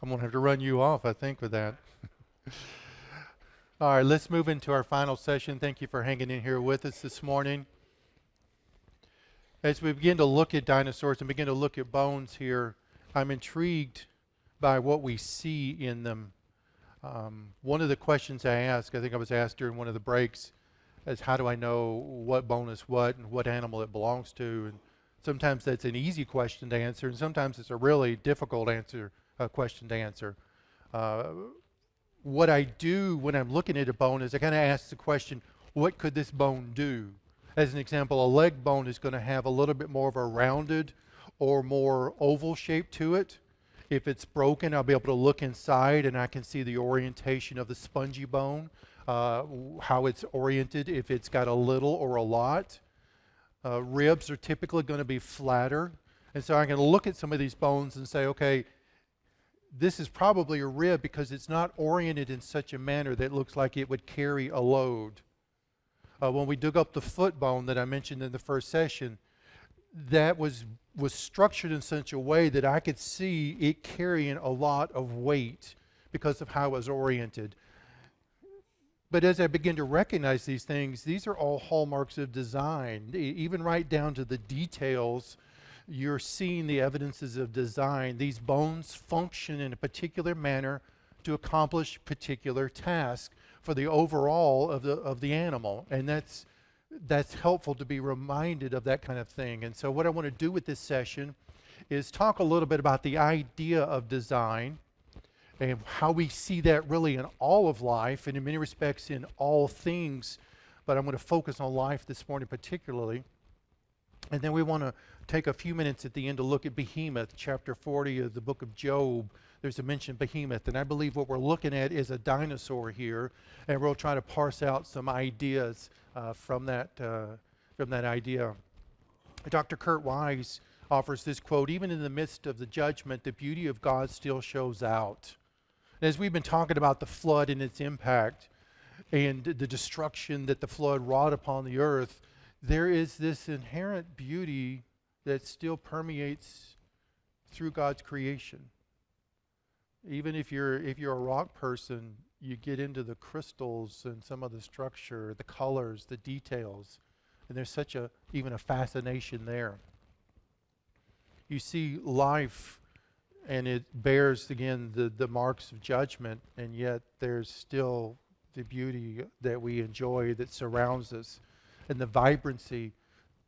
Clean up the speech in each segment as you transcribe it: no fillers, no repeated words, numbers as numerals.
I'm going to have to run you off, I think, with that. All right, let's move into our final session. Thank you for hanging in here with us this morning. As we begin to look at dinosaurs and begin to look at bones here, I'm intrigued by what we see in them. One of the questions I ask, I think I was asked during one of the breaks, is how do I know what bone is what and what animal it belongs to? And sometimes that's an easy question to answer, and sometimes it's a really difficult question to answer. What I do when I'm looking at a bone is I kind of ask the question, what could this bone do? As an example, a leg bone is going to have a little bit more of a rounded or more oval shape to it. If it's broken, I'll be able to look inside and I can see the orientation of the spongy bone, how it's oriented, if it's got a little or a lot. Ribs are typically going to be flatter. And so I can look at some of these bones and say, okay, this is probably a rib because it's not oriented in such a manner that it looks like it would carry a load. When we dug up the foot bone that I mentioned in the first session, that was structured in such a way that I could see it carrying a lot of weight because of how it was oriented. But as I begin to recognize these things, these are all hallmarks of design. Even right down to the details, you're seeing the evidences of design. These bones function in a particular manner to accomplish particular tasks for the overall of the animal, and that's helpful to be reminded of that kind of thing. And so what I want to do with this session is talk a little bit about the idea of design and how we see that really in all of life and in many respects in all things, but I'm going to focus on life this morning particularly. And then we want to take a few minutes at the end to look at Behemoth, chapter 40 of the book of Job. There's a mention of Behemoth, and I believe what we're looking at is a dinosaur here, and we'll try to parse out some ideas from that idea. Dr. Kurt Wise offers this quote, even in the midst of the judgment, the beauty of God still shows out. And as we've been talking about the flood and its impact and the destruction that the flood wrought upon the earth, there is this inherent beauty that still permeates through God's creation. Even if you're a rock person, you get into the crystals and some of the structure, the colors, the details, and there's even a fascination there. You see life, and it bears again the marks of judgment, and yet there's still the beauty that we enjoy that surrounds us, and the vibrancy.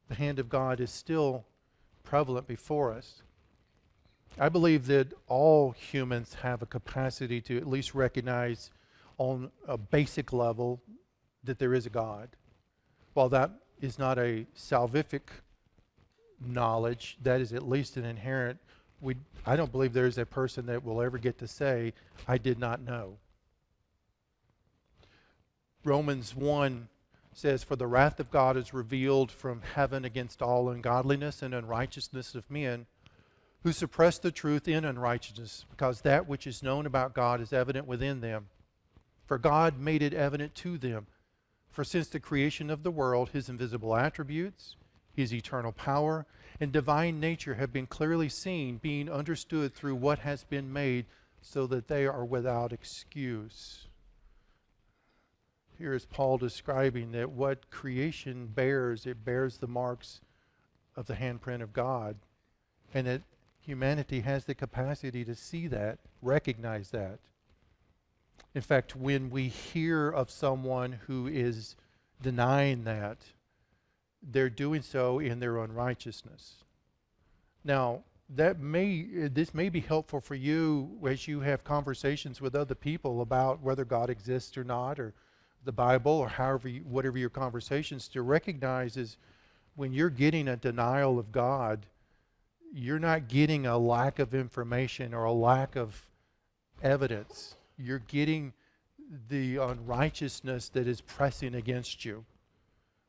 The hand of God is still prevalent before us. I believe that all humans have a capacity to at least recognize on a basic level that there is a God. While that is not a salvific knowledge, that is at least an inherent. I don't believe there's a person that will ever get to say, I did not know. Romans 1 says, for the wrath of God is revealed from heaven against all ungodliness and unrighteousness of men, who suppress the truth in unrighteousness, because that which is known about God is evident within them. For God made it evident to them. For since the creation of the world, his invisible attributes, his eternal power, and divine nature have been clearly seen, being understood through what has been made, so that they are without excuse. Here is Paul describing that what creation bears, it bears the marks of the handprint of God, and that humanity has the capacity to see that, recognize that. In fact, when we hear of someone who is denying that, they're doing so in their unrighteousness. Now, this may be helpful for you as you have conversations with other people about whether God exists or not, or the Bible, or whatever your conversations, to recognize is when you're getting a denial of God, you're not getting a lack of information or a lack of evidence. You're getting the unrighteousness that is pressing against you.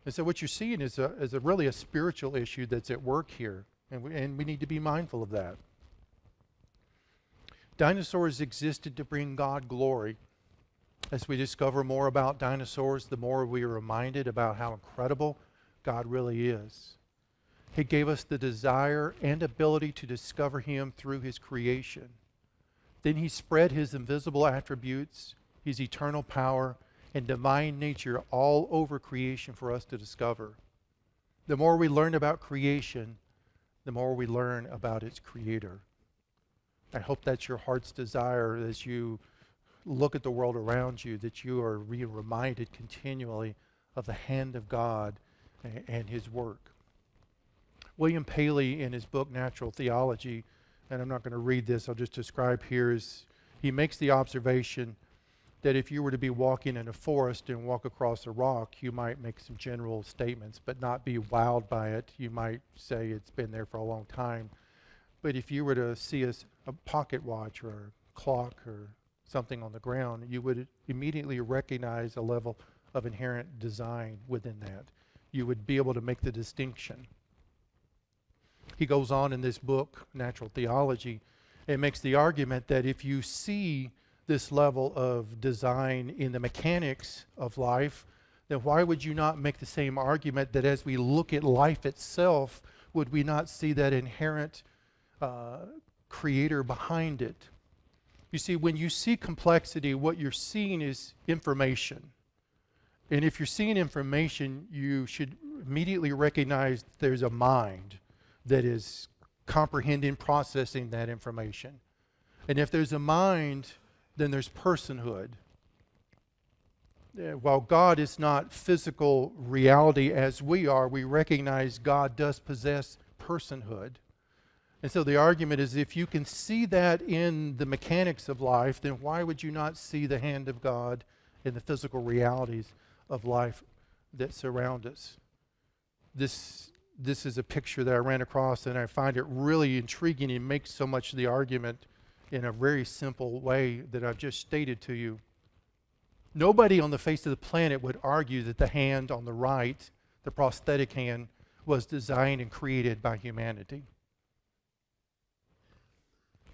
And so what you're seeing is really a spiritual issue that's at work here, and we need to be mindful of that. Dinosaurs existed to bring God glory. As we discover more about dinosaurs, the more we are reminded about how incredible God really is. He gave us the desire and ability to discover him through his creation. Then he spread his invisible attributes, his eternal power, and divine nature all over creation for us to discover. The more we learn about creation, the more we learn about its creator. I hope that's your heart's desire as you look at the world around you, that you are reminded continually of the hand of God and his work. William Paley, in his book Natural Theology, and I'm not going to read this, I'll just describe here, is he makes the observation that if you were to be walking in a forest and walk across a rock, you might make some general statements, but not be wowed by it. You might say it's been there for a long time. But if you were to see a pocket watch or a clock or something on the ground, you would immediately recognize a level of inherent design within that. You would be able to make the distinction. He goes on in this book, Natural Theology, and makes the argument that if you see this level of design in the mechanics of life, then why would you not make the same argument that as we look at life itself, would we not see that inherent creator behind it? You see, when you see complexity, what you're seeing is information. And if you're seeing information, you should immediately recognize there's a mind that is comprehending, processing that information. And if there's a mind, then there's personhood. While God is not physical reality as we are, we recognize God does possess personhood. And so the argument is, if you can see that in the mechanics of life, then why would you not see the hand of God in the physical realities of life that surround us? This is a picture that I ran across, and I find it really intriguing. It makes so much of the argument in a very simple way that I've just stated to you. Nobody on the face of the planet would argue that the hand on the right, the prosthetic hand, was designed and created by humanity.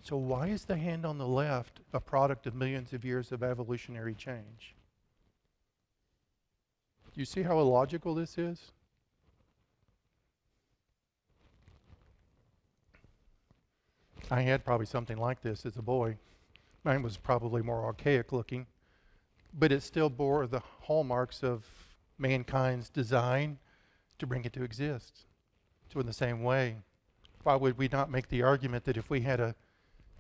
So why is the hand on the left a product of millions of years of evolutionary change? Do you see how illogical this is? I had probably something like this as a boy. Mine was probably more archaic looking, but it still bore the hallmarks of mankind's design to bring it to exist. So in the same way, why would we not make the argument that if we had a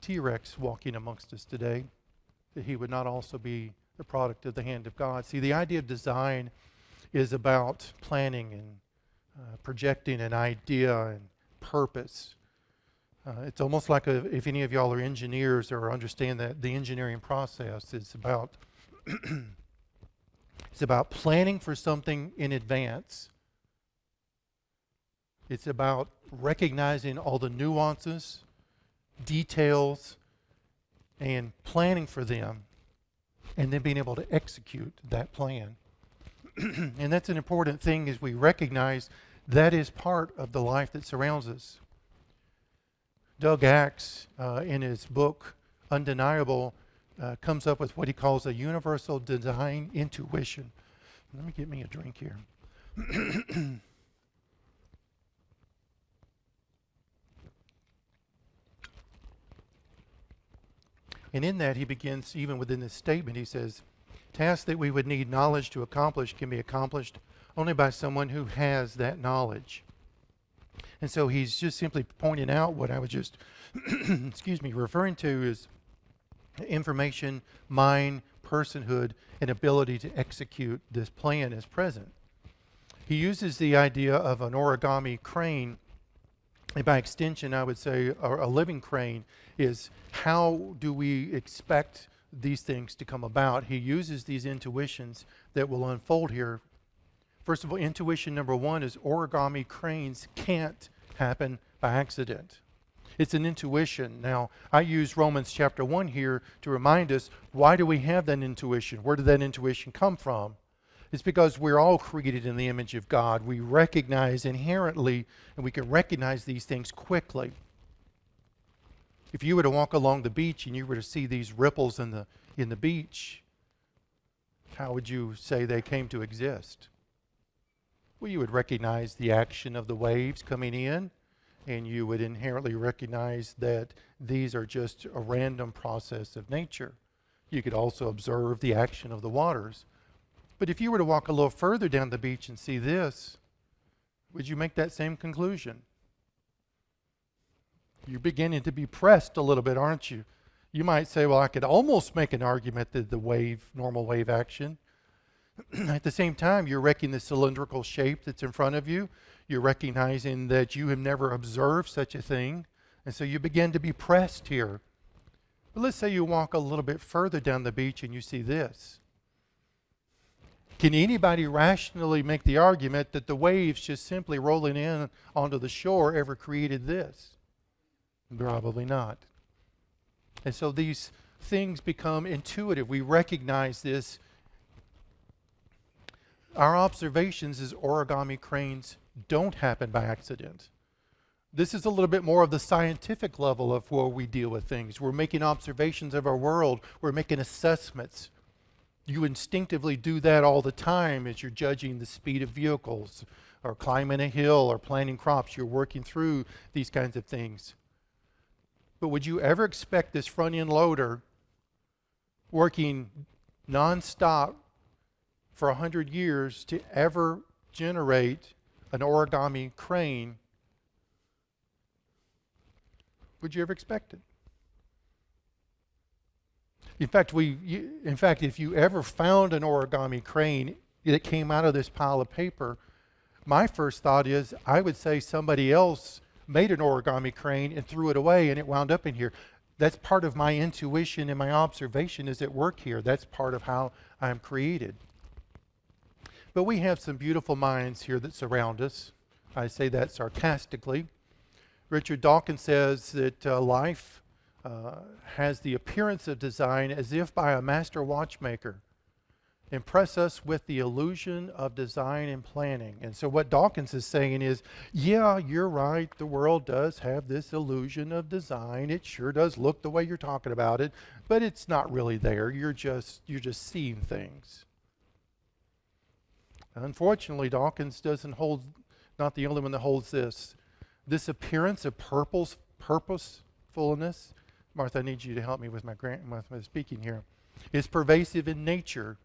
T-Rex walking amongst us today, that he would not also be the product of the hand of God? See, the idea of design is about planning and projecting an idea and purpose. It's almost like if any of y'all are engineers or understand that the engineering process is about it's about planning for something in advance. It's about recognizing all the nuances, details, and planning for them, and then being able to execute that plan. And that's an important thing, as we recognize that is part of the life that surrounds us. Doug Axe, in his book Undeniable, comes up with what he calls a universal design intuition. Let me get me a drink here. And in that, he begins, even within this statement, he says, tasks that we would need knowledge to accomplish can be accomplished only by someone who has that knowledge. And so he's just simply pointing out what I was just, referring to is information, mind, personhood, and ability to execute this plan as present. He uses the idea of an origami crane, and by extension, I would say a living crane is how do we expect these things to come about? He uses these intuitions that will unfold here. First of all, intuition number one is origami cranes can't happen by accident. It's an intuition. Now, I use Romans chapter 1 here to remind us, why do we have that intuition? Where did that intuition come from? It's because we're all created in the image of God. We recognize inherently, and we can recognize these things quickly. If you were to walk along the beach and you were to see these ripples in the beach, how would you say they came to exist? Well, you would recognize the action of the waves coming in and you would inherently recognize that these are just a random process of nature. You could also observe the action of the waters. But if you were to walk a little further down the beach and see this, would you make that same conclusion? You're beginning to be pressed a little bit, aren't you? You might say, well, I could almost make an argument that the wave, normal wave action. At the same time, you're wrecking the cylindrical shape that's in front of you. You're recognizing that you have never observed such a thing. And so you begin to be pressed here. But let's say you walk a little bit further down the beach and you see this. Can anybody rationally make the argument that the waves just simply rolling in onto the shore ever created this? Probably not. And so these things become intuitive. We recognize this. Our observations as origami cranes don't happen by accident. This is a little bit more of the scientific level of where we deal with things. We're making observations of our world. We're making assessments. You instinctively do that all the time as you're judging the speed of vehicles or climbing a hill or planting crops. You're working through these kinds of things. But would you ever expect this front-end loader working nonstop for 100 years to ever generate an origami crane? Would you ever expect it? In fact, if you ever found an origami crane that came out of this pile of paper, my first thought is I would say somebody else made an origami crane and threw it away and it wound up in here. That's part of my intuition and my observation is at work here. That's part of how I'm created. But we have some beautiful minds here that surround us. I say that sarcastically. Richard Dawkins says that life has the appearance of design as if by a master watchmaker. Impress us with the illusion of design and planning. And so what Dawkins is saying is, yeah, you're right, the world does have this illusion of design. It sure does look the way you're talking about it, but it's not really there. You're just seeing things. Unfortunately, Dawkins not the only one that holds this. This appearance of purposefulness, Martha, I need you to help me with my speaking here, is pervasive in nature.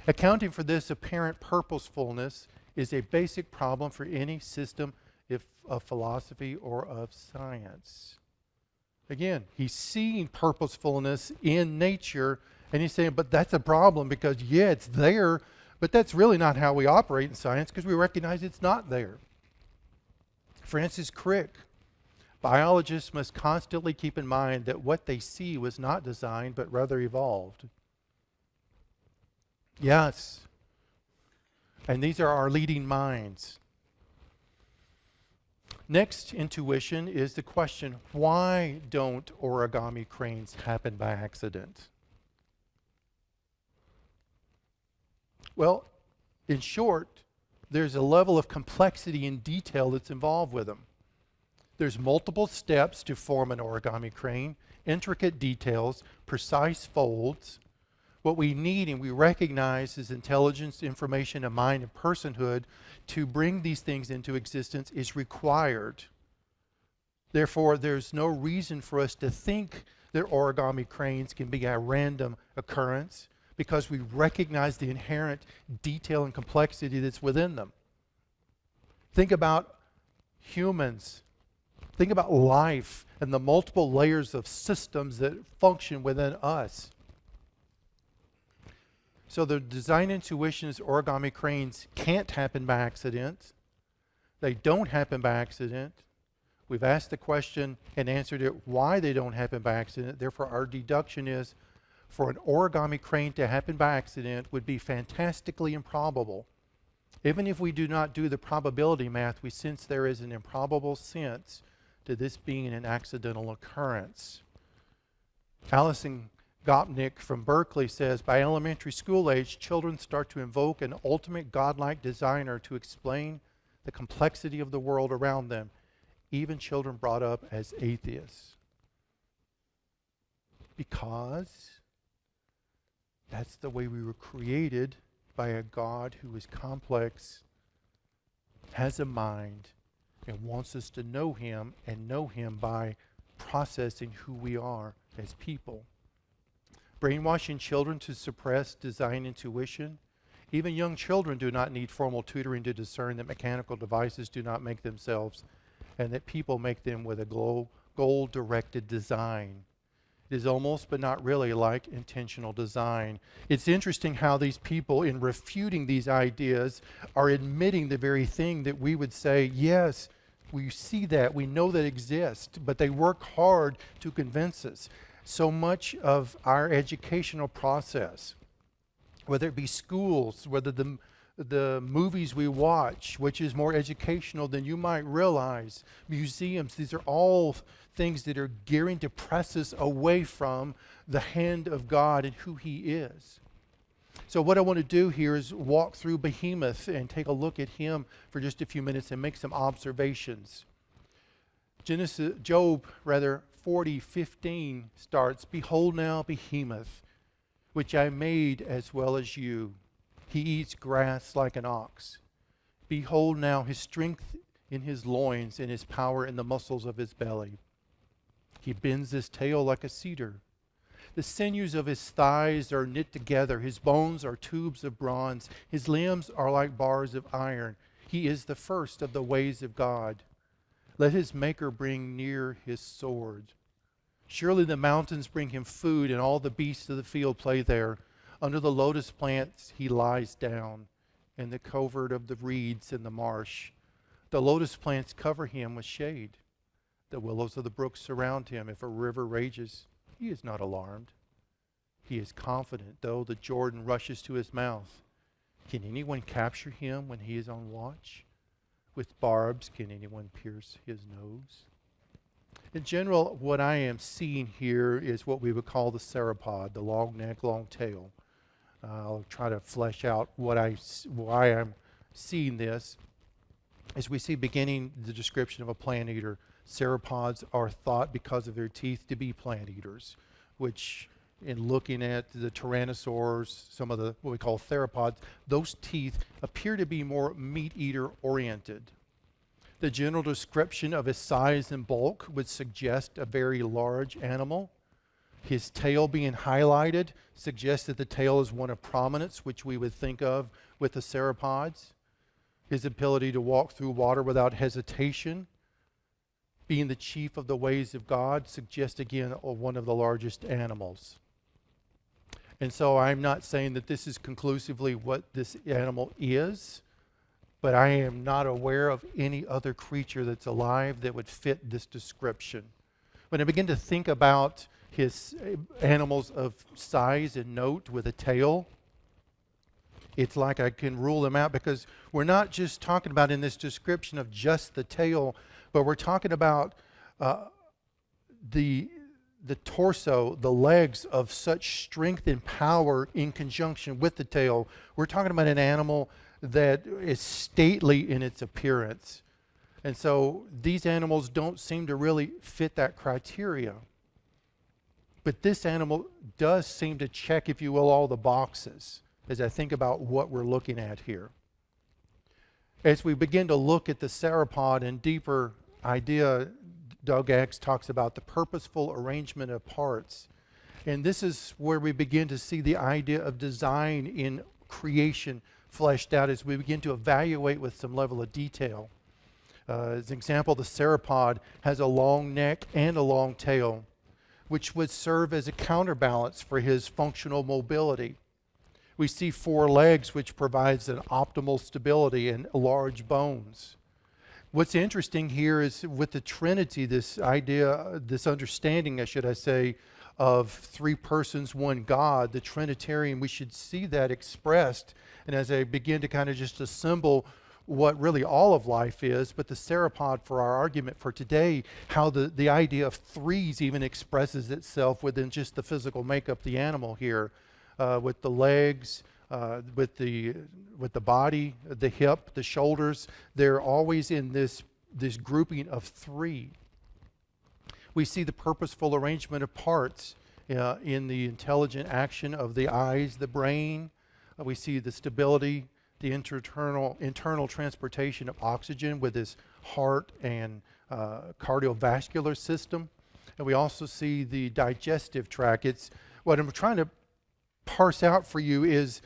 Accounting for this apparent purposefulness is a basic problem for any system of philosophy or of science. Again, he's seeing purposefulness in nature, and he's saying, but that's a problem because, yeah, it's there, but that's really not how we operate in science because we recognize it's not there. Francis Crick, biologists must constantly keep in mind that what they see was not designed, but rather evolved. Yes. And these are our leading minds. Next intuition is the question, why don't origami cranes happen by accident? Well, in short, there's a level of complexity and detail that's involved with them. There's multiple steps to form an origami crane, intricate details, precise folds. What we need and we recognize is intelligence, information, and mind and personhood to bring these things into existence is required. Therefore, there's no reason for us to think that origami cranes can be a random occurrence because we recognize the inherent detail and complexity that's within them. Think about humans. Think about life and the multiple layers of systems that function within us. So the design intuitions origami cranes can't happen by accident. They don't happen by accident. We've asked the question and answered it why they don't happen by accident. Therefore, our deduction is for an origami crane to happen by accident would be fantastically improbable. Even if we do not do the probability math, we sense there is an improbable sense to this being an accidental occurrence. Allison Gopnik from Berkeley says, by elementary school age, children start to invoke an ultimate godlike designer to explain the complexity of the world around them, even children brought up as atheists. Because that's the way we were created by a God who is complex, has a mind, and wants us to know him and know him by processing who we are as people. Brainwashing children to suppress design intuition. Even young children do not need formal tutoring to discern that mechanical devices do not make themselves and that people make them with a goal-directed design. It is almost, but not really, like intentional design. It's interesting how these people, in refuting these ideas, are admitting the very thing that we would say, yes, we see that, we know that exists, but they work hard to convince us. So much of our educational process, whether it be schools, whether the movies we watch, which is more educational than you might realize, museums, these are all things that are gearing to press us away from the hand of God and who he is. So what I want to do here is walk through Behemoth and take a look at him for just a few minutes and make some observations. Job 40:15 starts, "Behold now Behemoth, which I made as well as you. He eats grass like an ox. Behold now his strength in his loins and his power in the muscles of his belly. He bends his tail like a cedar. The sinews of his thighs are knit together. His bones are tubes of bronze. His limbs are like bars of iron. He is the first of the ways of God. Let his maker bring near his sword. Surely the mountains bring him food, and all the beasts of the field play there. Under the lotus plants he lies down, in the covert of the reeds in the marsh. The lotus plants cover him with shade. The willows of the brook surround him. If a river rages, he is not alarmed. He is confident, though the Jordan rushes to his mouth. Can anyone capture him when he is on watch? With barbs, can anyone pierce his nose?" In general, what I am seeing here is what we would call the sauropod, the long neck, long tail. I'll try to flesh out why I'm seeing this. As we see beginning the description of a plant eater, sauropods are thought because of their teeth to be plant eaters, which in looking at the Tyrannosaurs, some of the what we call theropods, those teeth appear to be more meat eater oriented. The general description of his size and bulk would suggest a very large animal. His tail being highlighted suggests that the tail is one of prominence, which we would think of with the sauropods. His ability to walk through water without hesitation, being the chief of the ways of God, suggests again one of the largest animals. And so I'm not saying that this is conclusively what this animal is, but I am not aware of any other creature that's alive that would fit this description. When I begin to think about his animals of size and note with a tail, it's like I can rule them out, because we're not just talking about in this description of just the tail, but we're talking about the torso, the legs of such strength and power in conjunction with the tail. We're talking about an animal that is stately in its appearance. And so these animals don't seem to really fit that criteria. But this animal does seem to check, if you will, all the boxes as I think about what we're looking at here. As we begin to look at the sauropod in deeper idea, Doug X talks about the purposeful arrangement of parts. And this is where we begin to see the idea of design in creation fleshed out as we begin to evaluate with some level of detail. As an example, the sauropod has a long neck and a long tail, which would serve as a counterbalance for his functional mobility. We see 4 legs, which provides an optimal stability, and large bones. What's interesting here is with the Trinity, this idea, this understanding, should I say, of 3 persons, 1 God, the Trinitarian, we should see that expressed. And as I begin to kind of just assemble what really all of life is, but the sauropod for our argument for today, how the idea of 3s even expresses itself within just the physical makeup of the animal here, with the legs, with the body, the hip, the shoulders. They're always in this grouping of 3. We see the purposeful arrangement of parts in the intelligent action of the eyes, the brain. We see the stability, the internal transportation of oxygen with this heart and cardiovascular system. And we also see the digestive tract. It's what I'm trying to parse out for you is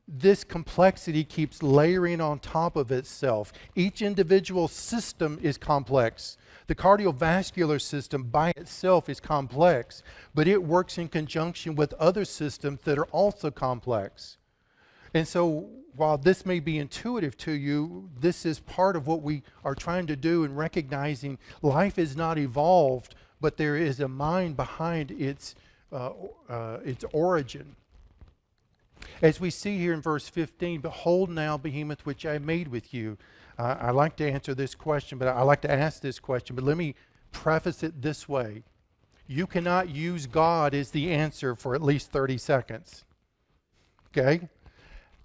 this complexity keeps layering on top of itself. Each individual system is complex. The cardiovascular system by itself is complex, but it works in conjunction with other systems that are also complex. And so while this may be intuitive to you, this is part of what we are trying to do in recognizing life is not evolved, but there is a mind behind its origin. As we see here in verse 15, behold now behemoth which I made with you. I like to answer this question, but I like to ask this question, but let me preface it this way. You cannot use God as the answer for at least 30 seconds. Okay?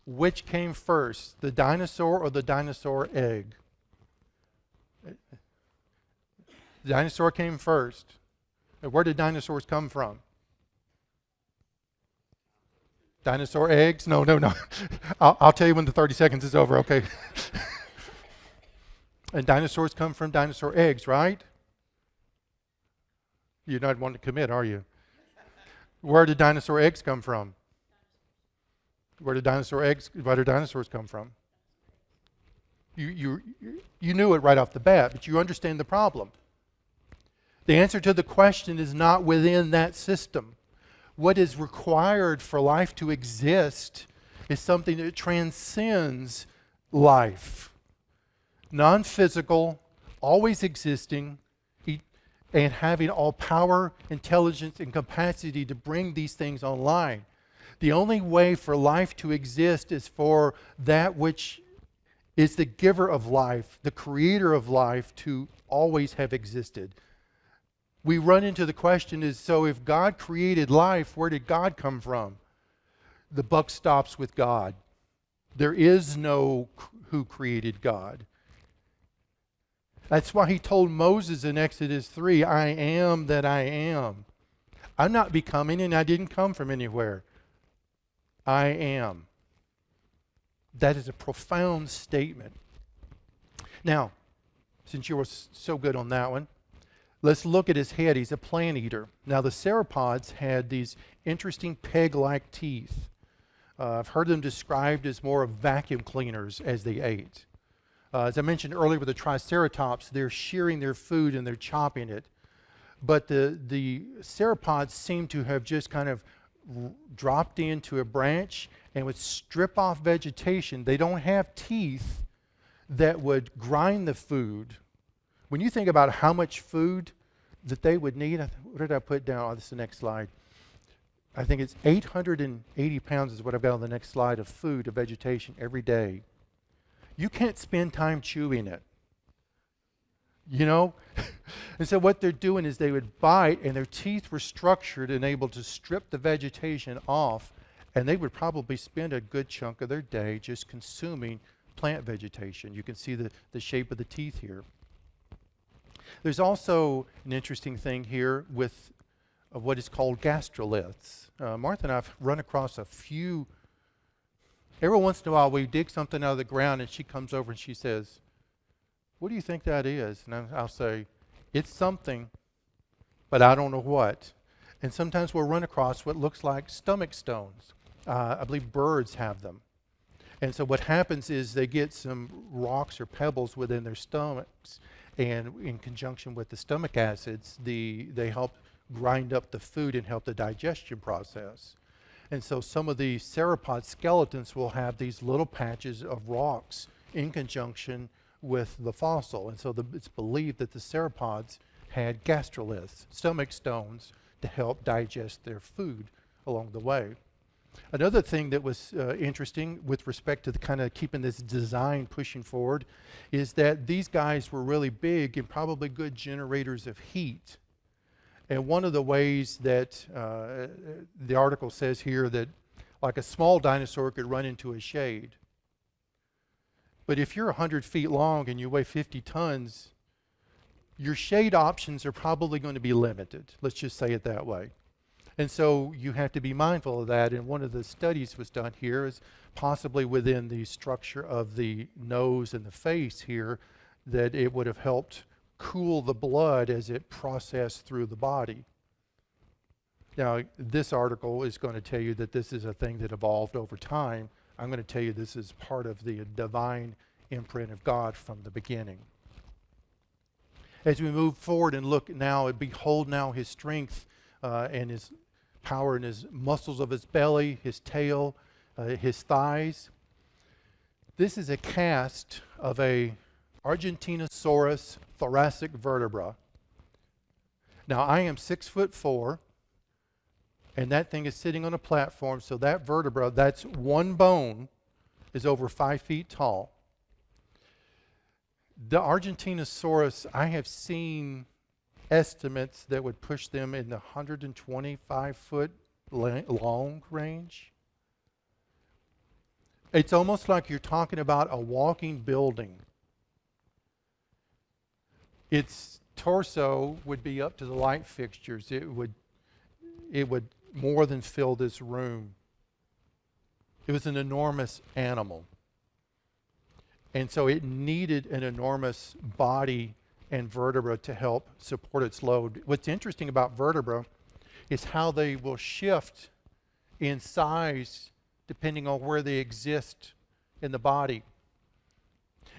Which came first, the dinosaur or the dinosaur egg? The dinosaur came first. Where did dinosaurs come from? Dinosaur eggs? No. I'll tell you when the 30 seconds is over, okay? And dinosaurs come from dinosaur eggs, right? You're not wanting to commit, are you? Where did dinosaur eggs come from? Where did dinosaurs come from? You knew it right off the bat, but you understand the problem. The answer to the question is not within that system. What is required for life to exist is something that transcends life. Non-physical, always existing, and having all power, intelligence, and capacity to bring these things online. The only way for life to exist is for that which is the giver of life, the creator of life, to always have existed. We run into the question is, so if God created life, where did God come from? The buck stops with God. There is no who created God. That's why he told Moses in Exodus 3, I am that I am. I'm not becoming, and I didn't come from anywhere. I am. That is a profound statement. Now, since you were so good on that one, let's look at his head. He's a plant eater. Now, the sauropods had these interesting peg-like teeth. I've heard them described as more of vacuum cleaners as they ate. As I mentioned earlier with the Triceratops, they're shearing their food and they're chopping it. But the sauropods seem to have just kind of dropped into a branch and would strip off vegetation. They don't have teeth that would grind the food. When you think about how much food that they would need, what did I put down? Oh, this is the next slide. I think it's 880 pounds is what I've got on the next slide of food, of vegetation every day. You can't spend time chewing it. You know? And so what they're doing is they would bite, and their teeth were structured and able to strip the vegetation off, and they would probably spend a good chunk of their day just consuming plant vegetation. You can see the shape of the teeth here. There's also an interesting thing here with what is called gastroliths. Martha and I have run across a few. Every once in a while we dig something out of the ground and she comes over and she says, what do you think that is? And I'll say, it's something, but I don't know what. And sometimes we'll run across what looks like stomach stones. I believe birds have them. And so what happens is they get some rocks or pebbles within their stomachs, and in conjunction with the stomach acids, they help grind up the food and help the digestion process. And so some of the sauropod skeletons will have these little patches of rocks in conjunction with the fossil. And so it's believed that the sauropods had gastroliths, stomach stones, to help digest their food along the way. Another thing that was interesting with respect to the kind of keeping this design pushing forward is that these guys were really big and probably good generators of heat. And one of the ways that the article says here that like a small dinosaur could run into a shade. But if you're 100 feet long and you weigh 50 tons, your shade options are probably going to be limited. Let's just say it that way. And so you have to be mindful of that. And one of the studies was done here is possibly within the structure of the nose and the face here, that it would have helped cool the blood as it processed through the body. Now, this article is going to tell you that this is a thing that evolved over time. I'm going to tell you this is part of the divine imprint of God from the beginning. As we move forward and look now, and behold now his strength and his power and his muscles of his belly, his tail, his thighs. This is a cast of a Argentinosaurus thoracic vertebra. Now, I am 6'4", and that thing is sitting on a platform, so that vertebra, that's one bone, is over 5 feet tall. The Argentinosaurus, I have seen estimates that would push them in the 125-foot long range. It's almost like you're talking about a walking building. Its torso would be up to the light fixtures. It would more than fill this room. It was an enormous animal. And so it needed an enormous body and vertebra to help support its load. What's interesting about vertebra is how they will shift in size depending on where they exist in the body.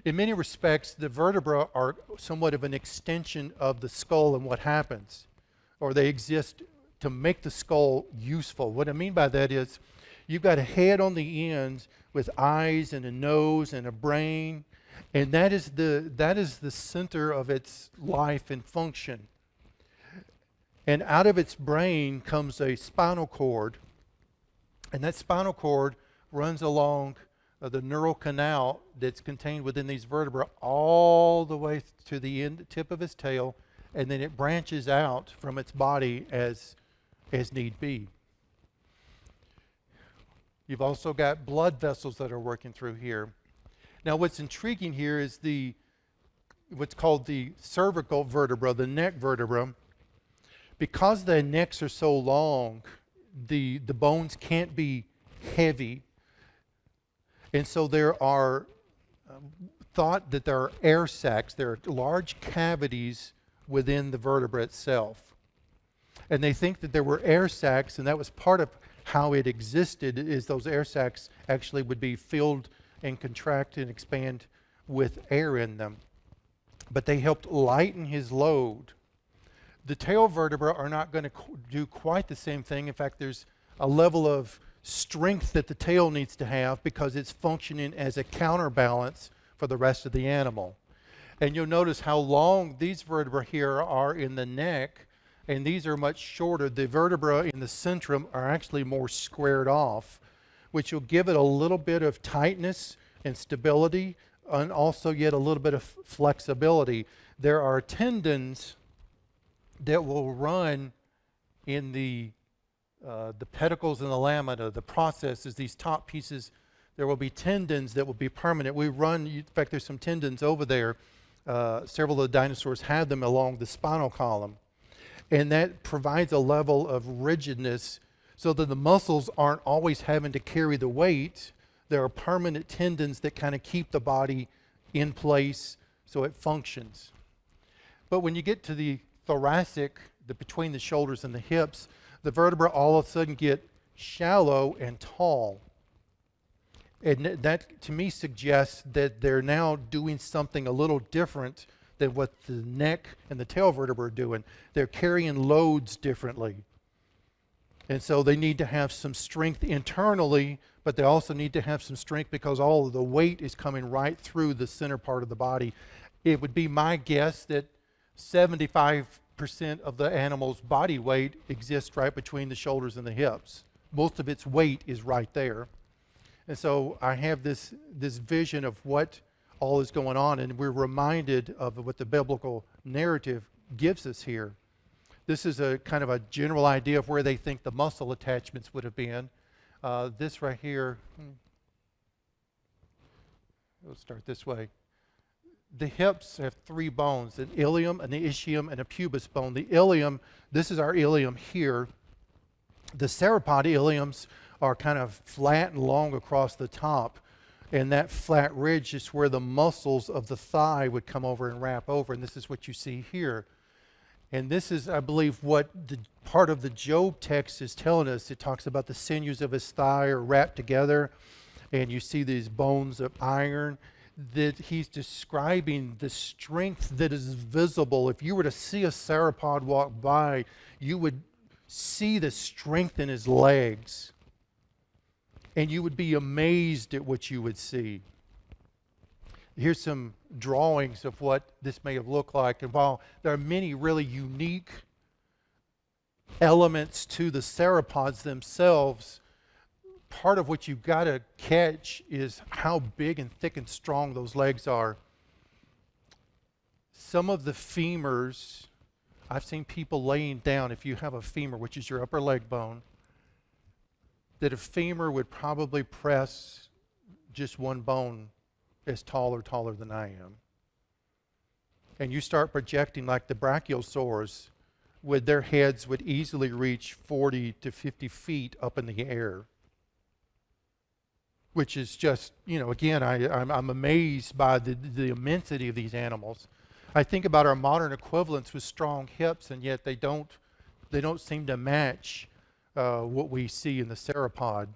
In many respects, the vertebrae are somewhat of an extension of the skull and what happens, or they exist to make the skull useful. What I mean by that is you've got a head on the ends with eyes and a nose and a brain, and that is the center of its life and function. And out of its brain comes a spinal cord, and that spinal cord runs along the neural canal that's contained within these vertebrae all the way to the tip of its tail, and then it branches out from its body as need be. You've also got blood vessels that are working through here. Now, what's intriguing here is what's called the cervical vertebra, the neck vertebra. Because the necks are so long, the bones can't be heavy. And so there are thought that there are air sacs, there are large cavities within the vertebra itself. And they think that there were air sacs, and that was part of how it existed, is those air sacs actually would be filled and contract and expand with air in them. But they helped lighten his load. The tail vertebrae are not going to do quite the same thing. In fact, there's a level of strength that the tail needs to have because it's functioning as a counterbalance for the rest of the animal. And you'll notice how long these vertebrae here are in the neck, and these are much shorter. The vertebrae in the centrum are actually more squared off, which will give it a little bit of tightness and stability, and also yet a little bit of flexibility. There are tendons that will run in the pedicles and the lamina. The process is these top pieces. There will be tendons that will be permanent. In fact, there's some tendons over there. Several of the dinosaurs had them along the spinal column. And that provides a level of rigidness so that the muscles aren't always having to carry the weight. There are permanent tendons that kind of keep the body in place so it functions. But when you get to the thoracic, between the shoulders and the hips, the vertebrae all of a sudden get shallow and tall. And that, to me, suggests that they're now doing something a little different than what the neck and the tail vertebrae are doing. They're carrying loads differently. And so they need to have some strength internally, but they also need to have some strength because all of the weight is coming right through the center part of the body. It would be my guess that 75% of the animal's body weight exists right between the shoulders and the hips. Most of its weight is right there. And so I have this vision of what all is going on, and we're reminded of what the biblical narrative gives us here. This is a kind of a general idea of where they think the muscle attachments would have been. This right here, we'll start this way. The hips have three bones, an ilium, an ischium, and a pubis bone. The ilium, this is our ilium here. The sauropod iliums are kind of flat and long across the top. And that flat ridge is where the muscles of the thigh would come over and wrap over. And this is what you see here. And this is, I believe, what the part of the Job text is telling us. It talks about the sinews of his thigh are wrapped together. And you see these bones of iron. That he's describing the strength that is visible. If you were to see a sauropod walk by, you would see the strength in his legs. And you would be amazed at what you would see. Here's some drawings of what this may have looked like. And while there are many really unique elements to the sauropods themselves, part of what you've got to catch is how big and thick and strong those legs are. Some of the femurs, I've seen people laying down, if you have a femur, which is your upper leg bone, that a femur would probably press just one bone as tall or taller than I am. And you start projecting like the Brachiosaurs, with their heads would easily reach 40 to 50 feet up in the air. Which is just, again, I'm amazed by the immensity of these animals. I think about our modern equivalents with strong hips, and yet they don't seem to match what we see in the sauropod.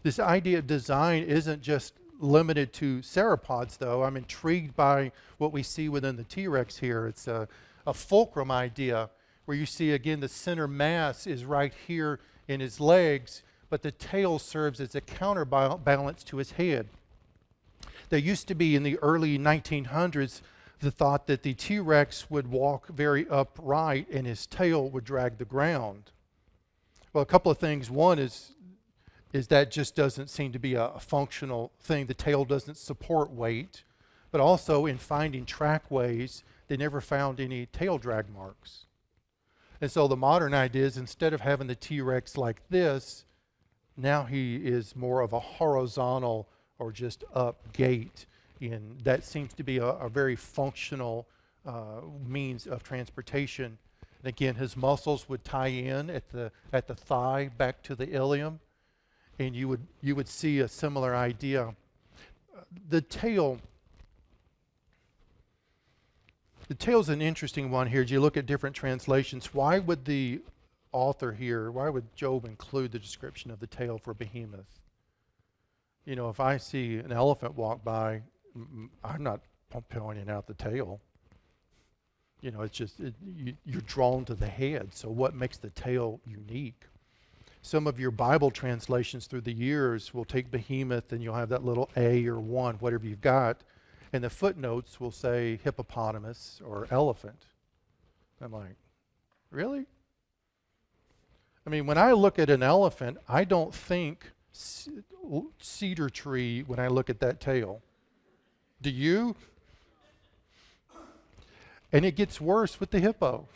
This idea of design isn't just limited to sauropods, though. I'm intrigued by what we see within the T-Rex here. It's a fulcrum idea where you see, again, the center mass is right here in his legs, but the tail serves as a counterbalance to his head. There used to be in the early 1900s the thought that the T-Rex would walk very upright and his tail would drag the ground. Well, a couple of things. One is that just doesn't seem to be a functional thing. The tail doesn't support weight. But also in finding trackways, they never found any tail drag marks. And so the modern idea is instead of having the T-Rex like this, now he is more of a horizontal or just up gait. And that seems to be a very functional means of transportation. And again, his muscles would tie in at the thigh back to the ilium. And you would see a similar idea. The tail's an interesting one here. As you look at different translations, why would the author here, why would Job include the description of the tail for behemoth? If I see an elephant walk by, I'm not pointing out the tail. It's just, you're drawn to the head. So what makes the tail unique? Some of your Bible translations through the years will take behemoth and you'll have that little A or 1, whatever you've got, and the footnotes will say hippopotamus or elephant. I'm like, really? I mean, when I look at an elephant, I don't think cedar tree when I look at that tail. Do you? And it gets worse with the hippo.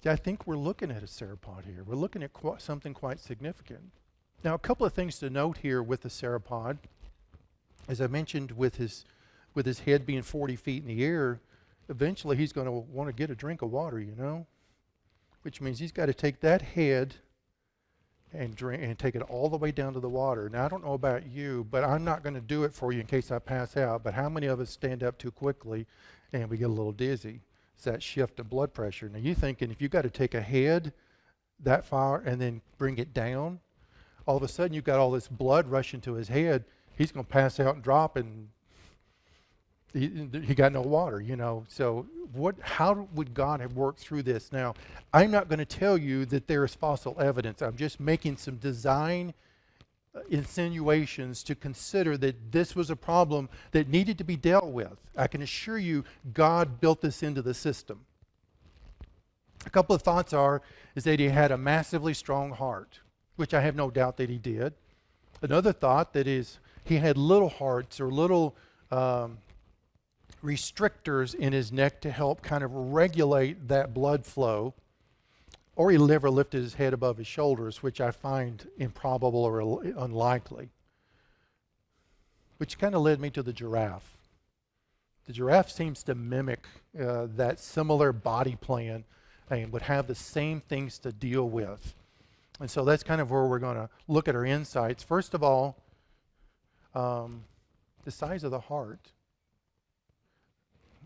I think we're looking at a sauropod here. We're looking at something quite significant. Now, a couple of things to note here with the sauropod. As I mentioned, with his head being 40 feet in the air, eventually he's going to want to get a drink of water, which means he's got to take that head and drink and take it all the way down to the water. Now, I don't know about you, but I'm not going to do it for you in case I pass out. But how many of us stand up too quickly and we get a little dizzy? It's that shift of blood pressure. Now, you're thinking if you've got to take a head that far and then bring it down, all of a sudden you've got all this blood rushing to his head. He's going to pass out and drop, and he got no water, So how would God have worked through this? Now, I'm not going to tell you that there is fossil evidence. I'm just making some design insinuations to consider that this was a problem that needed to be dealt with. I can assure you God built this into the system. A couple of thoughts is that he had a massively strong heart, which I have no doubt that he did. Another thought that is he had little hearts or little restrictors in his neck to help kind of regulate that blood flow. Or he never lifted his head above his shoulders, which I find improbable or unlikely. Which kind of led me to the giraffe. The giraffe seems to mimic that similar body plan and would have the same things to deal with. And so that's kind of where we're going to look at our insights. First of all, the size of the heart.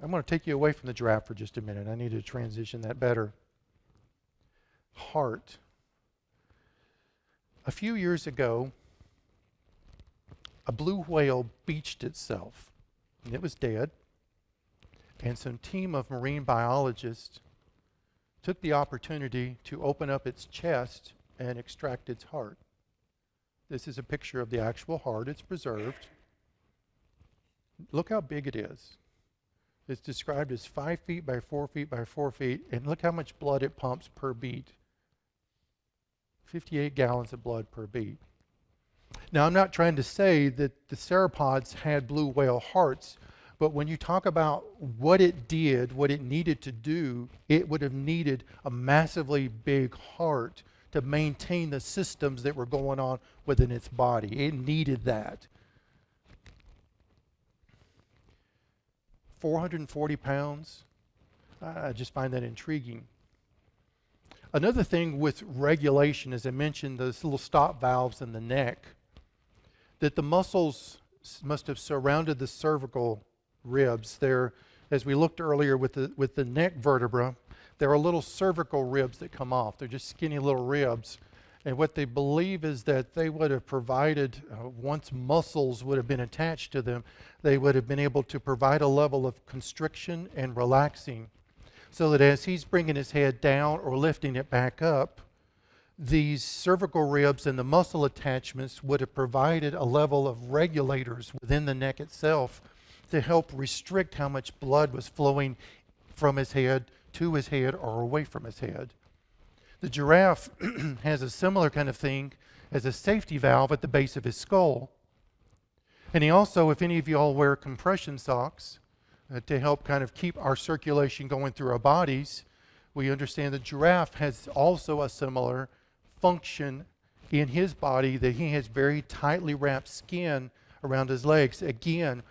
I'm going to take you away from the giraffe for just a minute. I need to transition that better. Heart. A few years ago, a blue whale beached itself, and it was dead. And some team of marine biologists took the opportunity to open up its chest and extract its heart. This is a picture of the actual heart. It's preserved. Look how big it is. It's described as 5 feet by 4 feet by 4 feet, and look how much blood it pumps per beat. 58 gallons of blood per beat. Now, I'm not trying to say that the sauropods had blue whale hearts, but when you talk about what it did, what it needed to do, it would have needed a massively big heart to maintain the systems that were going on within its body. It needed that. 440 pounds. I just find that intriguing. Another thing with regulation, as I mentioned, those little stop valves in the neck, that the muscles must have surrounded the cervical ribs. There, as we looked earlier with the neck vertebra, there are little cervical ribs that come off. They're just skinny little ribs. And what they believe is that they would have provided, once muscles would have been attached to them, they would have been able to provide a level of constriction and relaxing, so that as he's bringing his head down or lifting it back up, these cervical ribs and the muscle attachments would have provided a level of regulators within the neck itself to help restrict how much blood was flowing from his head to his head or away from his head. The giraffe has a similar kind of thing as a safety valve at the base of his skull. And he also, if any of you all wear compression socks to help kind of keep our circulation going through our bodies, we understand the giraffe has also a similar function in his body, that he has very tightly wrapped skin around his legs. Again,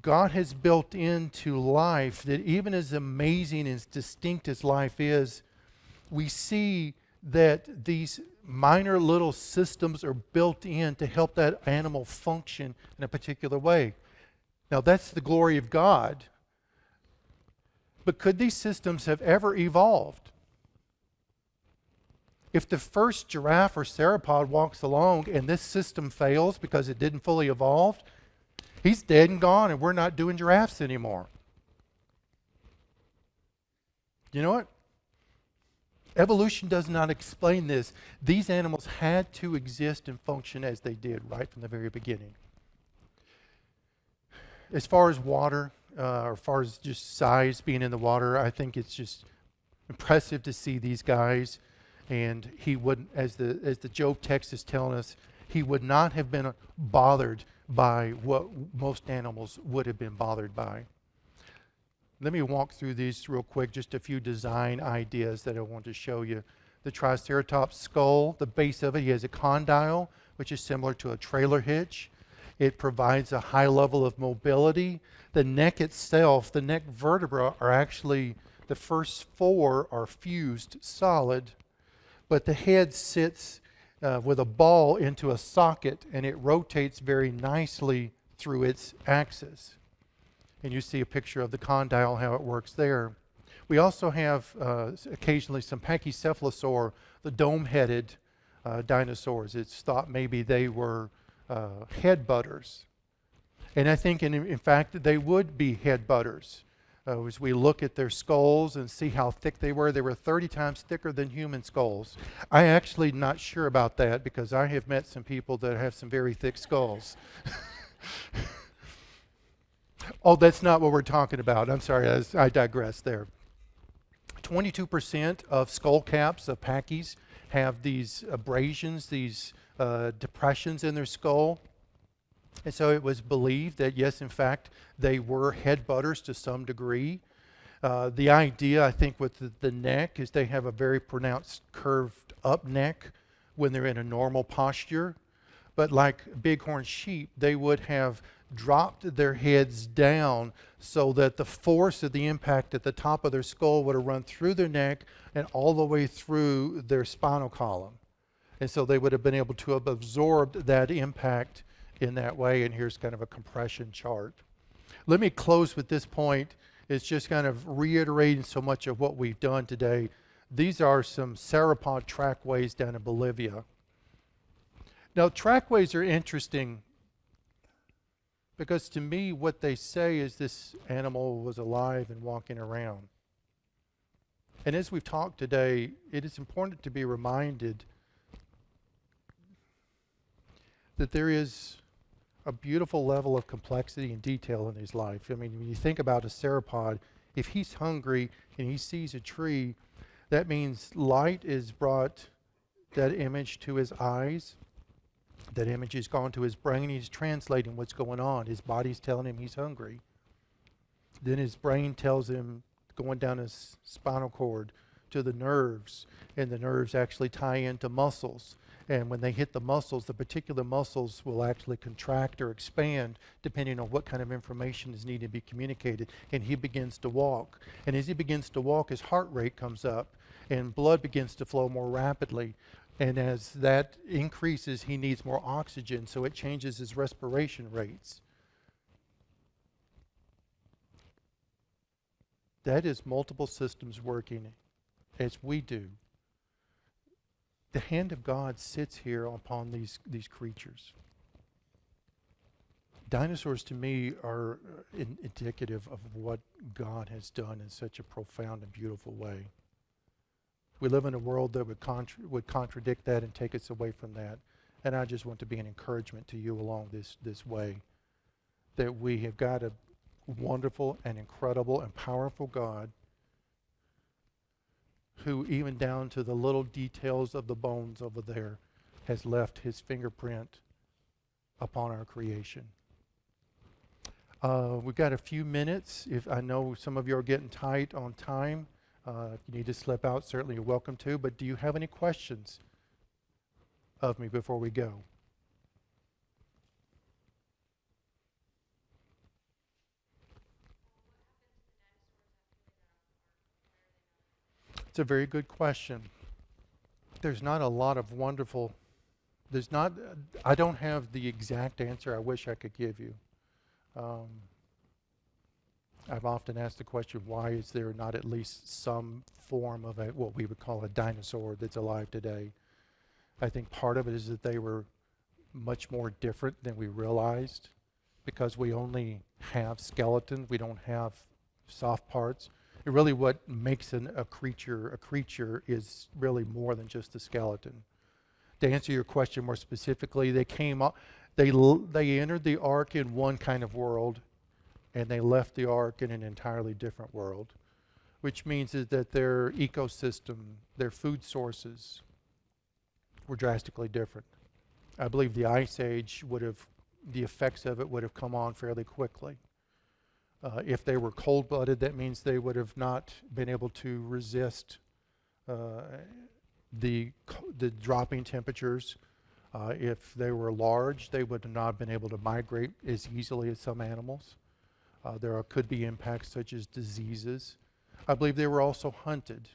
God has built into life that even as amazing and as distinct as life is, we see that these minor little systems are built in to help that animal function in a particular way. Now, that's the glory of God. But could these systems have ever evolved? If the first giraffe or sauropod walks along and this system fails because it didn't fully evolve, he's dead and gone, and we're not doing giraffes anymore. You know what? Evolution does not explain this. These animals had to exist and function as they did right from the very beginning. As far as water, or as far as just size being in the water, I think it's just impressive to see these guys. And he would, as the Job text is telling us, he would not have been bothered by what most animals would have been bothered by. Let me walk through these real quick, just a few design ideas that I want to show you. The Triceratops skull, the base of it, he has a condyle, which is similar to a trailer hitch. It provides a high level of mobility. The neck itself, the neck vertebra are actually, the first 4 are fused solid, but the head sits with a ball into a socket, and it rotates very nicely through its axis. And you see a picture of the condyle, how it works there. We also have occasionally some Pachycephalosaur, the dome-headed dinosaurs. It's thought maybe they were headbutters. And I think, in fact, they would be headbutters. As we look at their skulls and see how thick they were 30 times thicker than human skulls. I actually not sure about that, because I have met some people that have some very thick skulls. Oh, that's not what we're talking about. I'm sorry, I digress there. 22% of skull caps of Pachy's have these abrasions, these depressions in their skull. And so it was believed that, yes, in fact, they were headbutters to some degree. The idea, I think, with the neck is they have a very pronounced curved up neck when they're in a normal posture. But like bighorn sheep, they would have dropped their heads down so that the force of the impact at the top of their skull would have run through their neck and all the way through their spinal column. And so they would have been able to have absorbed that impact in that way. And here's kind of a compression chart. Let me close with this point. It's just kind of reiterating so much of what we've done today. These are some sauropod trackways down in Bolivia. Now, trackways are interesting because to me, what they say is this animal was alive and walking around. And as we've talked today, it is important to be reminded that there is a beautiful level of complexity and detail in his life. I mean, when you think about a sauropod, if he's hungry and he sees a tree, that means light is brought that image to his eyes. That image has gone to his brain. He's translating what's going on. His body's telling him he's hungry. Then his brain tells him, going down his spinal cord to the nerves, and the nerves actually tie into muscles. And when they hit the muscles, the particular muscles will actually contract or expand depending on what kind of information is needed to be communicated. And he begins to walk. And as he begins to walk, his heart rate comes up and blood begins to flow more rapidly. And as that increases, he needs more oxygen, so it changes his respiration rates. That is multiple systems working as we do. The hand of God sits here upon these creatures. Dinosaurs to me are indicative of what God has done in such a profound and beautiful way. We live in a world that would contradict that and take us away from that. And I just want to be an encouragement to you along this way, that we have got a wonderful and incredible and powerful God who, even down to the little details of the bones over there, has left his fingerprint upon our creation. We've got a few minutes. If I know some of you are getting tight on time, if you need to slip out, certainly you're welcome to. But do you have any questions of me before we go? It's a very good question. There's not a lot of wonderful, I don't have the exact answer I wish I could give you. I've often asked the question, why is there not at least some form of what we would call a dinosaur that's alive today? I think part of it is that they were much more different than we realized, because we only have skeleton, we don't have soft parts. And really what makes a creature is really more than just the skeleton. To answer your question more specifically, they came up, they entered the ark in one kind of world, and they left the ark in an entirely different world, which means that their ecosystem, their food sources were drastically different. I believe the Ice Age the effects of it would have come on fairly quickly. If they were cold-blooded, that means they would have not been able to resist the dropping temperatures. If they were large, they would not have been able to migrate as easily as some animals. There could be impacts such as diseases. I believe they were also hunted.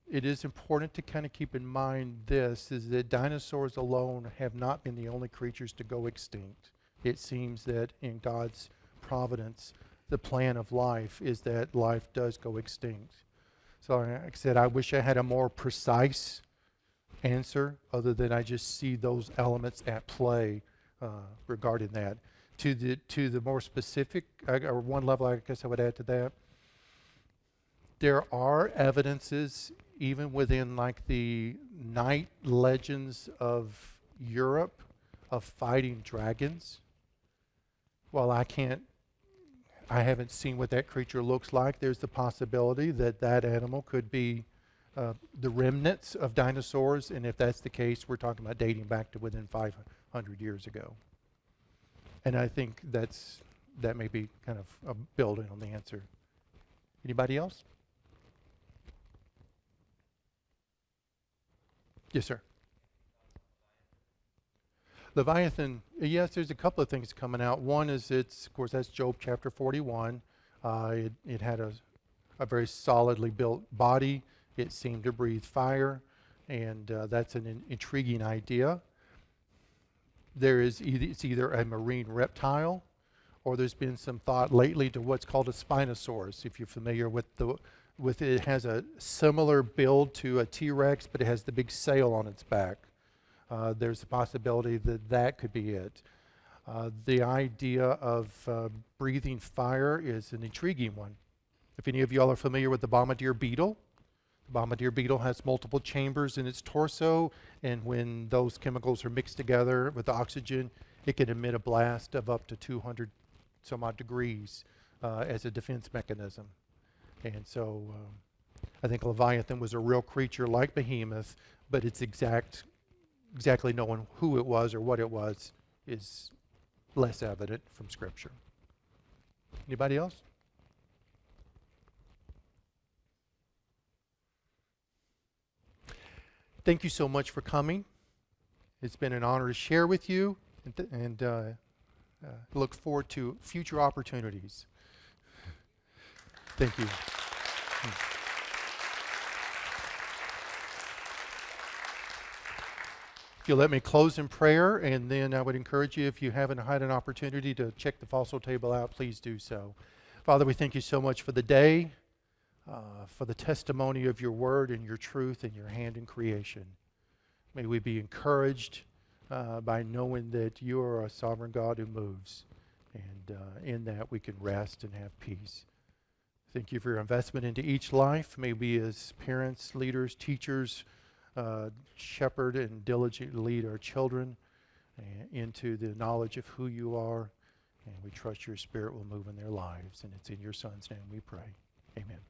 It is important to kind of keep in mind this, is that dinosaurs alone have not been the only creatures to go extinct. It seems that in God's providence, the plan of life is that life does go extinct. So like I said, I wish I had a more precise answer other than I just see those elements at play regarding that. To the more specific, or one level I guess I would add to that, there are evidences even within like the night legends of Europe of fighting dragons. While I haven't seen what that creature looks like, there's the possibility that that animal could be the remnants of dinosaurs, and if that's the case, we're talking about dating back to within 500 years ago. And I think that may be kind of a building on the answer. Anybody else? Yes, sir. Leviathan, yes, there's a couple of things coming out. One is of course, that's Job chapter 41. It had a very solidly built body. It seemed to breathe fire. and that's an intriguing idea. It's either a marine reptile, or there's been some thought lately to what's called a Spinosaurus. If you're familiar with it has a similar build to a T-Rex, but it has the big sail on its back. There's a possibility that that could be it. The idea of breathing fire is an intriguing one. If any of y'all are familiar with the bombardier beetle, the bombardier beetle has multiple chambers in its torso, and when those chemicals are mixed together with oxygen, it can emit a blast of up to 200 some odd degrees as a defense mechanism. And so I think Leviathan was a real creature like Behemoth, but it's exactly knowing who it was or what it was is less evident from Scripture. Anybody else? Thank you so much for coming. It's been an honor to share with you, and look forward to future opportunities. Thank you. If you'll let me close in prayer, and then I would encourage you, if you haven't had an opportunity to check the fossil table out, please do so. Father, we thank you so much for the day, for the testimony of your word and your truth and your hand in creation. May we be encouraged by knowing that you are a sovereign God who moves, and in that we can rest and have peace. Thank you for your investment into each life. May we as parents, leaders, teachers, shepherd and diligently lead our children into the knowledge of who you are, and we trust your Spirit will move in their lives. And it's in your Son's name we pray. Amen.